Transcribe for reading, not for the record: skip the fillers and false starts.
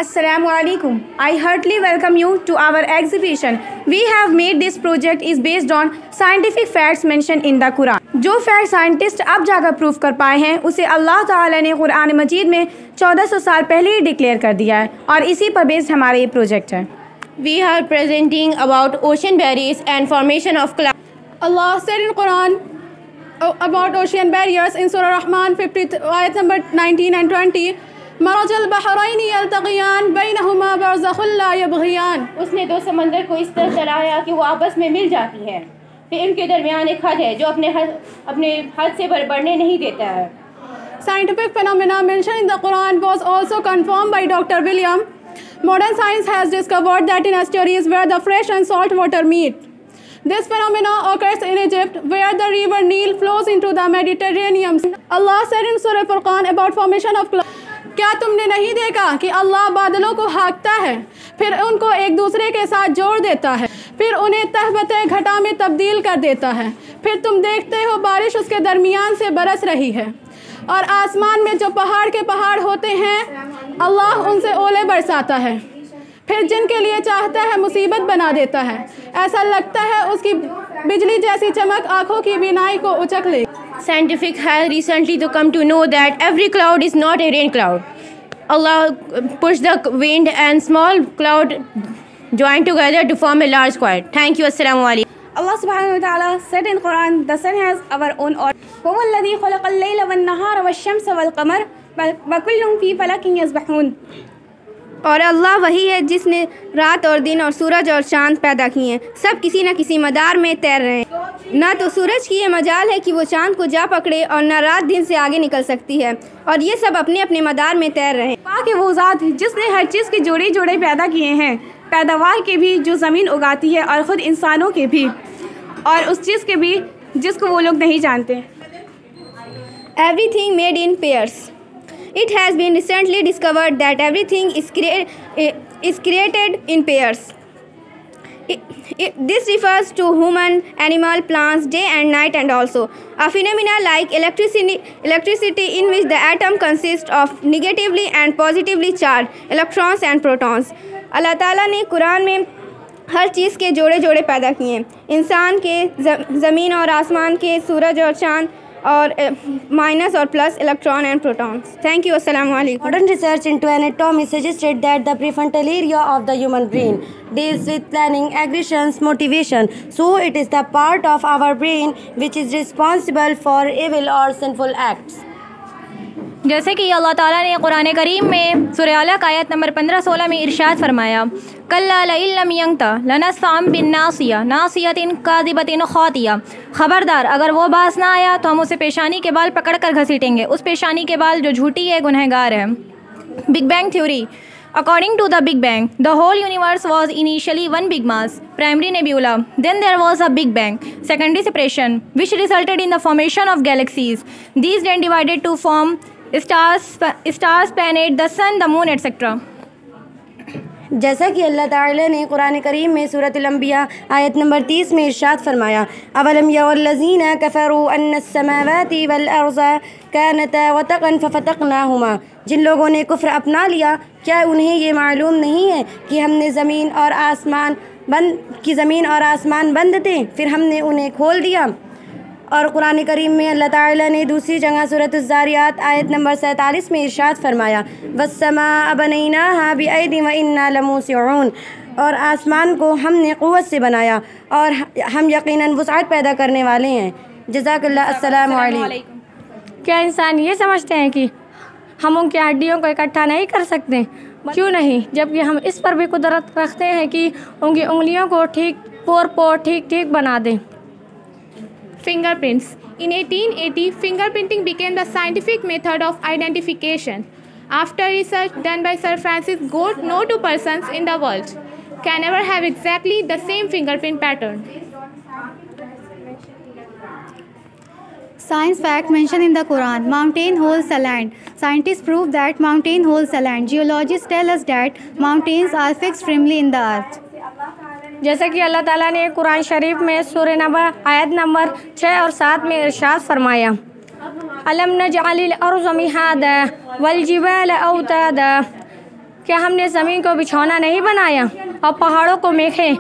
Assalamu alaikum. I heartily welcome you to our exhibition. We have made this project is based on scientific facts mentioned in the Quran. جو fact scientist اب جا کر proof کر پائے ہیں اسے اللہ تعالیٰ نے قرآن مجید میں 1400 سال پہلے ہی ڈکلیئر کر دیا ہے اور اسی پر بیسڈ ہمارا یہ پروجیکٹ ہے. We are presenting about ocean barriers and formation of clouds. Allah said in Quran about ocean barriers in Surah Rahman 50 ayat number 19 and 20. مرج البحرین یلتقیان بینہما برزخ لا یبغیان. اس نے دو سمندر کو اس طرح چلایا کہ وہ آپس میں مل جاتی ہے، پھر ان کے درمیان ایک حد ہے جو اپنے حد سے بڑھنے نہیں دیتا ہے. Scientific phenomena mentioned in the Quran was also confirmed by Dr. William. Modern science has discovered that in estuaries where the fresh and salt water meet. This phenomena occurs in Egypt where the river Nile flows into the Mediterranean. Allah said in Surah Furqan about formation of clouds. کیا تم نے نہیں دیکھا کہ اللہ بادلوں کو ہانکتا ہے، پھر ان کو ایک دوسرے کے ساتھ جوڑ دیتا ہے، پھر انہیں تہ بتہ گھٹا میں تبدیل کر دیتا ہے، پھر تم دیکھتے ہو بارش اس کے درمیان سے برس رہی ہے، اور آسمان میں جو پہاڑ کے پہاڑ ہوتے ہیں اللہ ان سے اولے برساتا ہے، پھر جن کے لیے چاہتا ہے مصیبت بنا دیتا ہے، ایسا لگتا ہے اس کی بجلی جیسی چمک آنکھوں کی بینائی کو اچک لے. Scientific has recently to come to know that every cloud is not a rain cloud. Allah pushed the wind and small cloud joined together to form a large cloud. Thank you. Assalamu alaikum. Allah subhanahu wa ta'ala said in Quran, the sun has our own order. هو الذي خلق الليل والنهار والشمس والقمر وكل في فلك يسبحون. اور اللہ وہی ہے جس نے رات اور دن اور سورج اور چاند پیدا کیے ہیں، سب کسی نہ کسی مدار میں تیر رہے ہیں. نہ تو سورج کی یہ مجال ہے کہ وہ چاند کو جا پکڑے اور نہ رات دن سے آگے نکل سکتی ہے، اور یہ سب اپنے اپنے مدار میں تیر رہے ہیں. پاک ہے وہ ذات جس نے ہر چیز کے جوڑے جوڑے پیدا کیے ہیں، پیداوار کے بھی جو زمین اگاتی ہے اور خود انسانوں کے بھی، اور اس چیز کے بھی جس کو وہ لوگ نہیں جانتے. Everything made in pairs. It has been recently discovered that everything is created in pairs. This refers to human, animal, plants, day and night, and also a phenomena like electricity in which the atom consists of negatively and positively charged electrons and protons. اللہ تعالیٰ نے قرآن میں ہر چیز کے جوڑے جوڑے پیدا کیے ہیں، انسان کے، زمین اور آسمان کے، سورج اور چاند، اور مائنس اور plus electron and protons. Thank you. Assalamu alaikum. Modern research into anatomy suggested that the prefrontal area of the human brain deals with planning, aggressions, motivation. So it is the part of our brain which is responsible for evil or sinful acts. جیسے کہ اللہ تعالیٰ نے قرآن کریم میں سورہ علق آیت number 15-16 میں ارشاد فرمایا، کلا لئن لم ینتہ لنسفعا بالناصیہ ناصیۃ کاذبۃ خاطیہ. خبردار اگر وہ باز نہ آیا تو ہم اسے پیشانی کے بال پکڑ کر گھسیٹیں گے، اس پیشانی کے بال جو جھوٹی ہے، گنہگار ہے. Big bang theory. According to the Big Bang, the whole universe was initially one big mass, primary nebula. Then there was a Big Bang, secondary separation, which resulted in the formation of galaxies. These then divided to form stars, planet, the sun, the moon, etc. جیسا کہ اللہ تعالیٰ نے قرآن کریم میں سورۃ الانبیاء آیت number 30 میں ارشاد فرمایا، اولم یروا الذین کفروا ان السماوات والارض کانتا وطقا ففتقناہما. جن لوگوں نے کفر اپنا لیا، کیا انہیں یہ معلوم نہیں ہے کہ ہم نے زمین اور آسمان بند تھے، پھر ہم نے انہیں کھول دیا. اور قرآن کریم میں اللہ تعالیٰ نے دوسری جگہ سورۃ الذاریات آیت نمبر 47 میں ارشاد فرمایا، والسماء بنیناہا بأید وإنا لموسعون. اور آسمان کو ہم نے قوت سے بنایا اور ہم یقیناً وسعت پیدا کرنے والے ہیں. جزاک اللہ. السلام علیکم. کیا انسان یہ سمجھتے ہیں کہ ہم ان کی ہڈیوں کو اکٹھا نہیں کر سکتے؟ کیوں نہیں، جبکہ ہم اس پر بھی قدرت رکھتے ہیں کہ ان کی انگلیوں کو ٹھیک بنا دیں. Fingerprints. In 1880, fingerprinting became the scientific method of identification. After research done by Sir Francis Gould, no two persons in the world can ever have exactly the same fingerprint pattern. Science fact mentioned in the Quran: mountain holds the land. Scientists prove that mountain holds the land. Geologists tell us that mountains are fixed firmly in the earth. جیسا کہ اللہ تعالیٰ نے قرآن شریف میں سورہ نبأ آیت number 6 اور 7 میں ارشاد فرمایا، أَلَمْ نَجْعَلِ الْأَرْضَ مِهَادًا وَالْجِبَالَ أَوْتَادًا. کیا ہم نے زمین کو بچھونا نہیں بنایا اور پہاڑوں کو میخیں